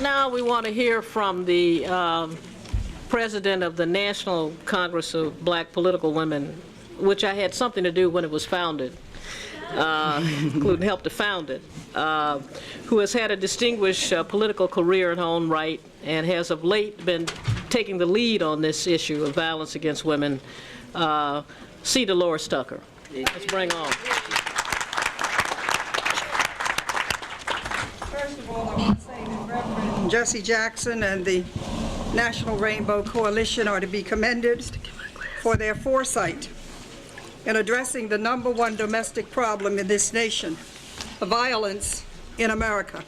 Now we want to hear from the president of the National Congress of Black Political Women, which I had something to do when it was founded, including help to found it, who has had a distinguished political career in her own right and has of late been taking the lead on this issue of violence against women. C. Delores Tucker. Let's bring on. First of all, I want to say that Reverend Jesse Jackson and the National Rainbow Coalition are to be commended for their foresight in addressing the #1 domestic problem in this nation, violence in America.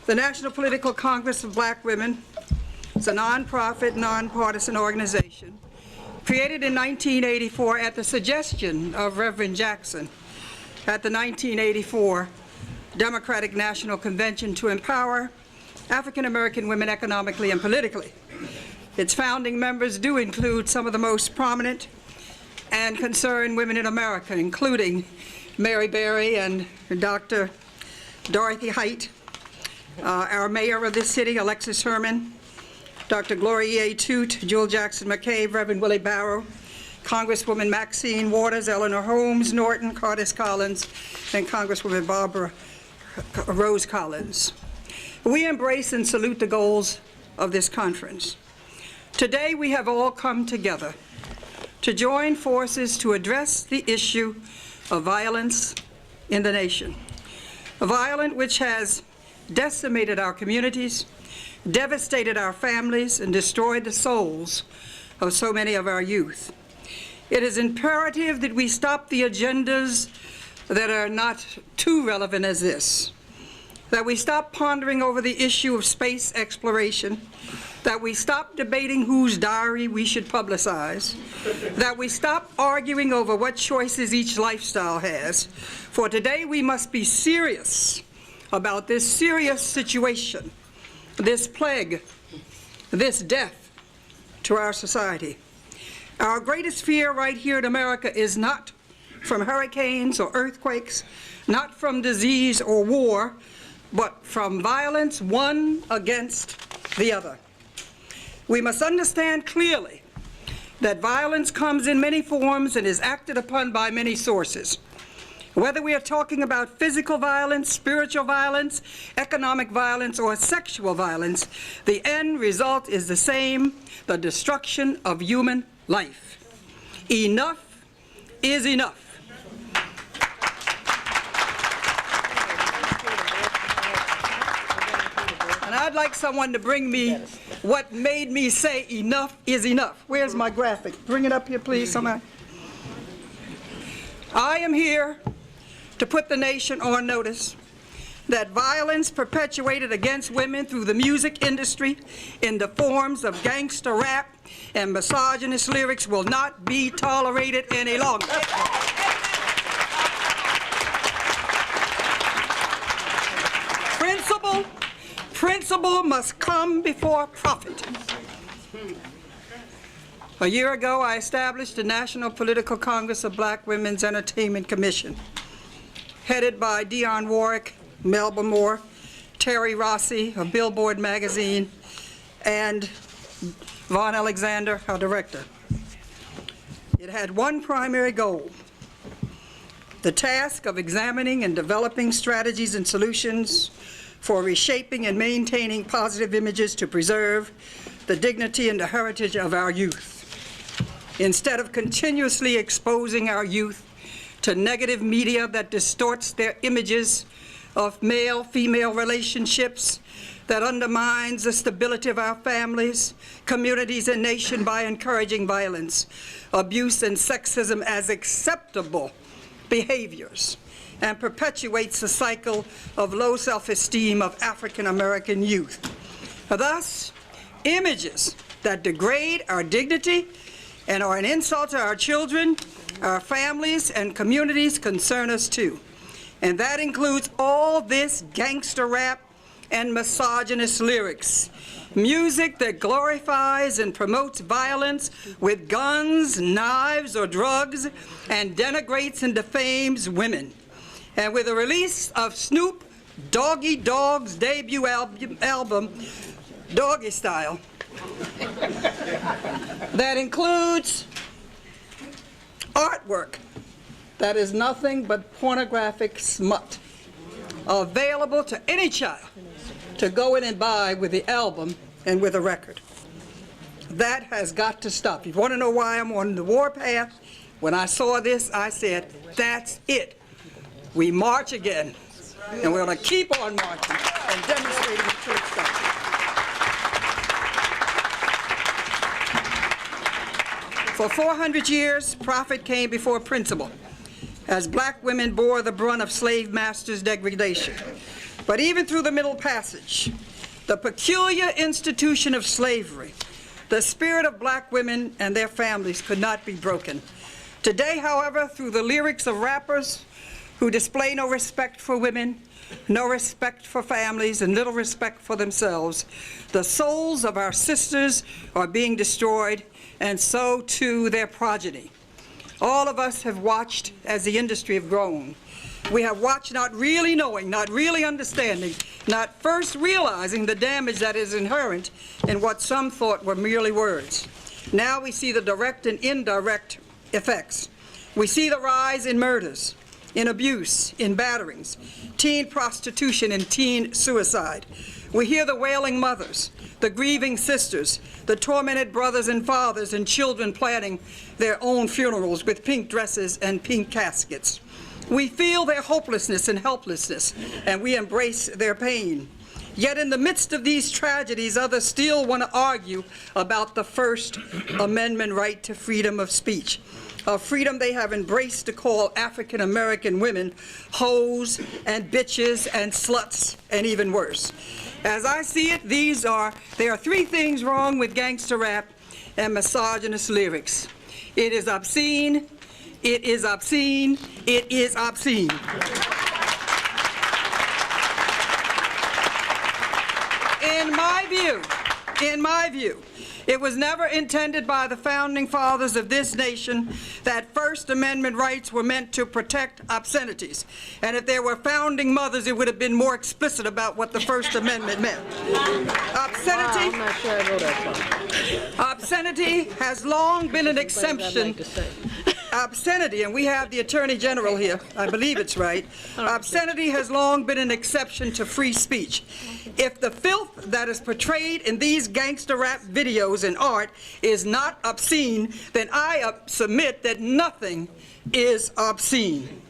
The National Political Congress of Black Women is a nonprofit, nonpartisan organization created in 1984 at the suggestion of Reverend Jackson at the 1984 Democratic National Convention to empower African American women economically and politically. Its founding members do include some of the most prominent and concerned women in America, including Mary Berry and Dr. Dorothy Height, our mayor of this city, Alexis Herman, Dr. Gloria A. Toot, Jewel Jackson McCabe, Reverend Willie Barrow, Congresswoman Maxine Waters, Eleanor Holmes Norton, Curtis Collins, and Congresswoman Barbara Rose Collins. We embrace and salute the goals of this conference. Today we have all come together to join forces to address the issue of violence in the nation. A violence which has decimated our communities, devastated our families, and destroyed the souls of so many of our youth. It is imperative that we stop the agendas that are not too relevant as this, that we stop pondering over the issue of space exploration, that we stop debating whose diary we should publicize, that we stop arguing over what choices each lifestyle has. For today we must be serious about this serious situation, this plague, this death to our society. Our greatest fear right here in America is not from hurricanes or earthquakes, not from disease or war, but from violence one against the other. We must understand clearly that violence comes in many forms and is acted upon by many sources. Whether we are talking about physical violence, spiritual violence, economic violence, or sexual violence, the end result is the same: the destruction of human life. Enough is enough. And I'd like someone to bring me what made me say enough is enough. Where's my graphic? Bring it up here, please, somebody. I am here to put the nation on notice that violence perpetuated against women through the music industry in the forms of gangsta rap and misogynist lyrics will not be tolerated any longer. Principle must come before profit. A year ago, I established the National Political Congress of Black Women's Entertainment Commission, headed by Dionne Warwick, Melba Moore, Terry Rossi of Billboard magazine, and Vaughn Alexander, our director. It had one primary goal: the task of examining and developing strategies and solutions for reshaping and maintaining positive images to preserve the dignity and the heritage of our youth, instead of continuously exposing our youth to negative media that distorts their images of male-female relationships, that undermines the stability of our families, communities, and nation by encouraging violence, abuse, and sexism as acceptable behaviors, and perpetuates the cycle of low self-esteem of African American youth. Thus, images that degrade our dignity and are an insult to our children, our families, and communities concern us too. And that includes all this gangster rap and misogynist lyrics. Music that glorifies and promotes violence with guns, knives, or drugs, and denigrates and defames women. And with the release of Snoop Doggy Dog's debut album, Doggy Style, that includes artwork that is nothing but pornographic smut, available to any child to go in and buy with the album and with a record. That has got to stop. You want to know why I'm on the warpath? When I saw this, I said, that's it. We march again, and we're going to keep on marching and demonstrating the truth stuff. For 400 years, prophet came before principle, as black women bore the brunt of slave masters' degradation. But even through the Middle Passage, the peculiar institution of slavery, the spirit of black women and their families could not be broken. Today, however, through the lyrics of rappers who display no respect for women, no respect for families, and little respect for themselves, the souls of our sisters are being destroyed, and so too their progeny. All of us have watched as the industry have grown. We have watched not really knowing, not really understanding, not first realizing the damage that is inherent in what some thought were merely words. Now we see the direct and indirect effects. We see the rise in murders, in abuse, in batterings, teen prostitution, and teen suicide. We hear the wailing mothers, the grieving sisters, the tormented brothers and fathers and children planning their own funerals with pink dresses and pink caskets. We feel their hopelessness and helplessness, and we embrace their pain. Yet in the midst of these tragedies, others still want to argue about the First Amendment right to freedom of speech, a freedom they have embraced to call African American women hoes and bitches and sluts and even worse. As I see it, there are three things wrong with gangster rap and misogynist lyrics. It is obscene, it is obscene, it is obscene. In my view, it was never intended by the founding fathers of this nation that First Amendment rights were meant to protect obscenities. And if there were founding mothers, it would have been more explicit about what the First Amendment meant. Obscenity, I'm not sure I know that song. Obscenity has long been an exemption. Obscenity, and we have the Attorney General here, I believe it's right. Obscenity has long been an exception to free speech. If the filth that is portrayed in these gangster rap videos and art is not obscene, then I submit that nothing is obscene.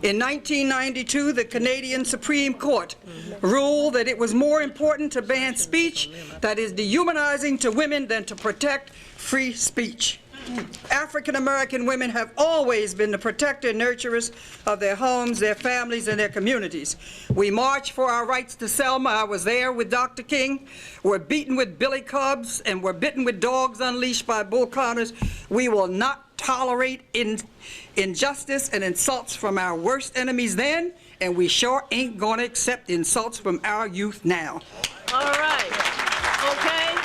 In 1992, the Canadian Supreme Court ruled that it was more important to ban speech that is dehumanizing to women than to protect free speech. African American women have always been the protector and nurturers of their homes, their families, and their communities. We march for our rights to Selma. I was there with Dr. King. We're beaten with billy clubs, and we're bitten with dogs unleashed by bull connors. We will not tolerate injustice and insults from our worst enemies then, and we sure ain't gonna accept insults from our youth now. All right. Okay.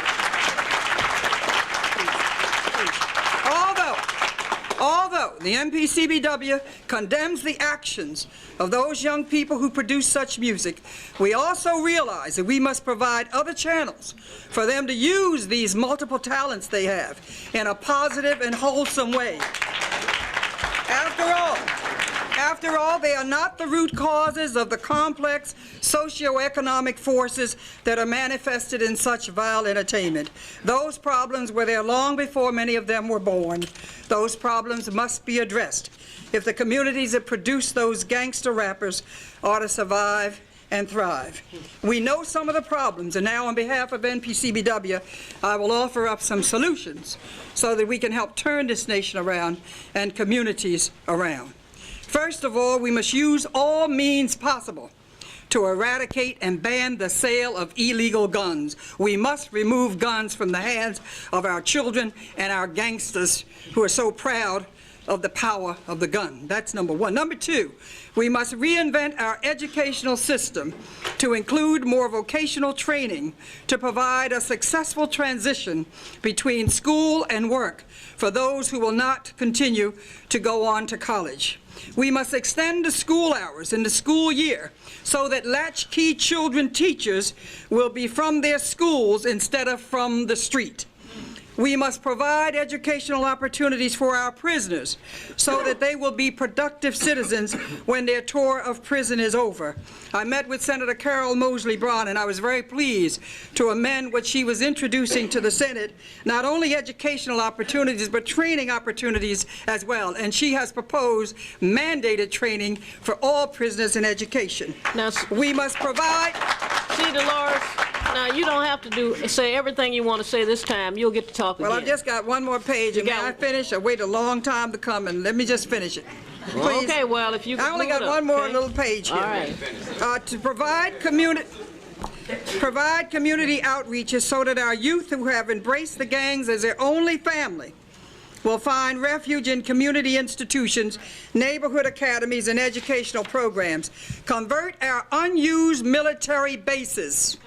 Although the MPCBW condemns the actions of those young people who produce such music, we also realize that we must provide other channels for them to use these multiple talents they have in a positive and wholesome way. After all, they are not the root causes of the complex socioeconomic forces that are manifested in such vile entertainment. Those problems were there long before many of them were born. Those problems must be addressed if the communities that produce those gangster rappers are to survive and thrive. We know some of the problems, and now on behalf of NPCBW, I will offer up some solutions so that we can help turn this nation around and communities around. First of all, we must use all means possible to eradicate and ban the sale of illegal guns. We must remove guns from the hands of our children and our gangsters who are so proud of the power of the gun. That's number one. Number two, we must reinvent our educational system to include more vocational training to provide a successful transition between school and work for those who will not continue to go on to college. We must extend the school hours in the school year so that latchkey children teachers will be from their schools instead of from the street. We must provide educational opportunities for our prisoners so that they will be productive citizens when their tour of prison is over. I met with Senator Carol Mosley Braun, and I was very pleased to amend what she was introducing to the Senate, not only educational opportunities, but training opportunities as well. And she has proposed mandated training for all prisoners in education. Now, we must provide... See, Delores, now you don't have to say everything you want to say this time. You'll get to talk again. Well, I've just got one more page, and may I finish? I wait a long time to come, and let me just finish it. Please. Okay, well, if you can I only got one more little page here. All right. To provide community outreaches so that our youth who have embraced the gangs as their only family will find refuge in community institutions, neighborhood academies, and educational programs. Convert our unused military bases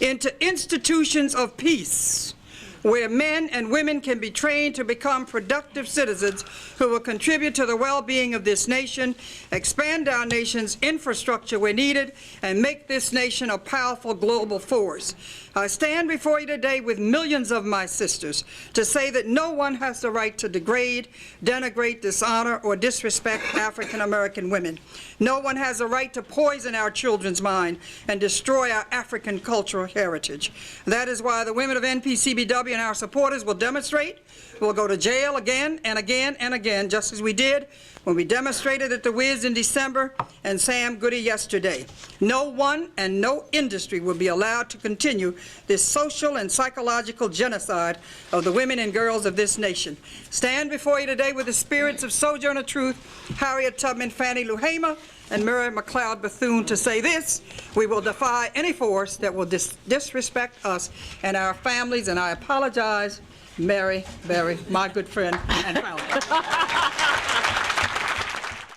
into institutions of peace, where men and women can be trained to become productive citizens who will contribute to the well-being of this nation, expand our nation's infrastructure where needed, and make this nation a powerful global force. I stand before you today with millions of my sisters to say that no one has the right to degrade, denigrate, dishonor, or disrespect African American women. No one has the right to poison our children's mind and destroy our African cultural heritage. That is why the women of NPCBW and our supporters will demonstrate. We'll go to jail again and again and again, just as we did when we demonstrated at the Wiz in December and Sam Goody yesterday. No one and no industry will be allowed to continue this social and psychological genocide of the women and girls of this nation. Stand before you today with the spirits of Sojourner Truth, Harriet Tubman, Fannie Lou Hamer, and Mary McLeod Bethune to say this: we will defy any force that will disrespect us and our families, and I apologize, Mary, my good friend and founder.